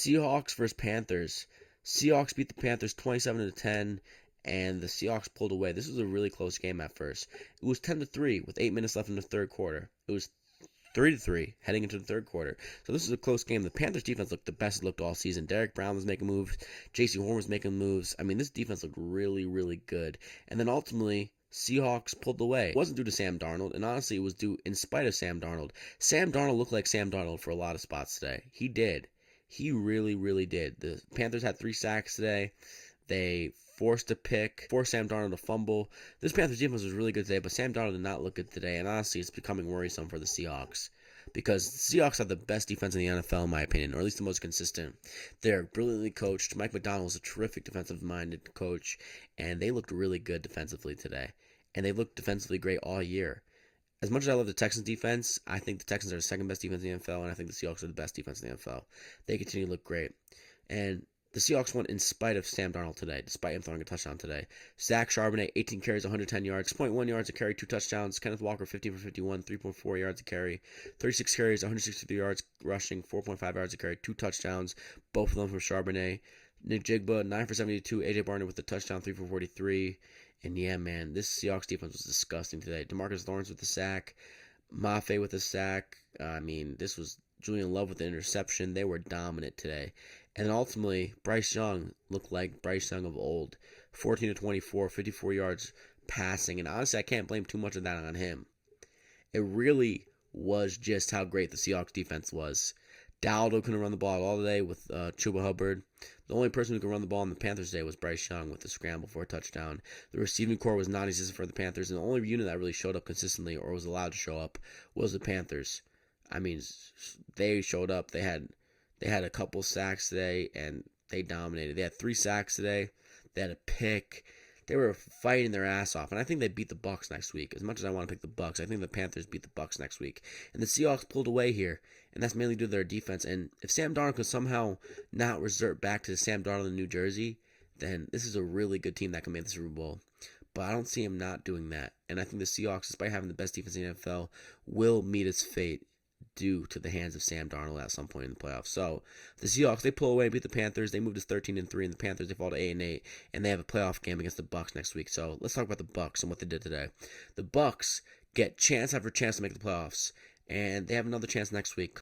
Seahawks versus Panthers. Seahawks beat the Panthers 27-10, and the Seahawks pulled away. This was a really close game at first. It was 10-3 with 8 minutes left in the third quarter. It was 3-3 heading into the third quarter. So this is a close game. The Panthers defense looked the best it looked all season. Derek Brown was making moves. J.C. Horn was making moves. I mean, this defense looked really, really good. And then ultimately, Seahawks pulled away. It wasn't due to Sam Darnold, and honestly, it was due in spite of Sam Darnold. Sam Darnold looked like Sam Darnold for a lot of spots today. He did. He really, really did. The Panthers had 3 sacks today. They forced a pick, forced Sam Darnold to fumble. This Panthers defense was really good today, but Sam Darnold did not look good today, and honestly, it's becoming worrisome for the Seahawks because the Seahawks have the best defense in the NFL, in my opinion, or at least the most consistent. They're brilliantly coached. Mike Macdonald is a terrific defensive-minded coach, and they looked really good defensively today, and they looked defensively great all year. As much as I love the Texans defense, I think the Texans are the second best defense in the NFL, and I think the Seahawks are the best defense in the NFL. They continue to look great. And the Seahawks won in spite of Sam Darnold today, despite him throwing a touchdown today. Zach Charbonnet, 18 carries, 110 yards, 6.1 yards a carry, 2 touchdowns. Kenneth Walker, 15 for 51, 3.4 yards a carry, 36 carries, 163 yards rushing, 4.5 yards a carry, 2 touchdowns, both of them from Charbonnet. Nick Jigba, 9 for 72, AJ Barner with the touchdown, 3 for 43. And yeah, man, this Seahawks defense was disgusting today. DeMarcus Lawrence with the sack, Mafe with the sack. I mean, this was Julian Love with the interception. They were dominant today. And then ultimately, Bryce Young looked like Bryce Young of old. 14-24, 54 yards passing. And honestly, I can't blame too much of that on him. It really was just how great the Seahawks defense was. Dowdle couldn't run the ball all day with Chuba Hubbard. The only person who could run the ball on the Panthers today was Bryce Young with the scramble for a touchdown. The receiving core was non-existent for the Panthers, and the only unit that really showed up consistently or was allowed to show up was the Panthers. I mean, they showed up. They had a couple sacks today, and they dominated. They had 3 sacks today. They had a pick. They were fighting their ass off, and I think they beat the Bucs next week. As much as I want to pick the Bucs, I think the Panthers beat the Bucs next week. And the Seahawks pulled away here, and that's mainly due to their defense. And if Sam Darnold could somehow not resort back to the Sam Darnold in New Jersey, then this is a really good team that can make the Super Bowl. But I don't see him not doing that. And I think the Seahawks, despite having the best defense in the NFL, will meet its fate due to the hands of Sam Darnold at some point in the playoffs. So the Seahawks, they pull away and beat the Panthers. They move to 13-3, and the Panthers, they fall to 8-8, and they have a playoff game against the Bucs next week. So let's talk about the Bucs and what they did today. The Bucs get chance after chance to make the playoffs, and they have another chance next week.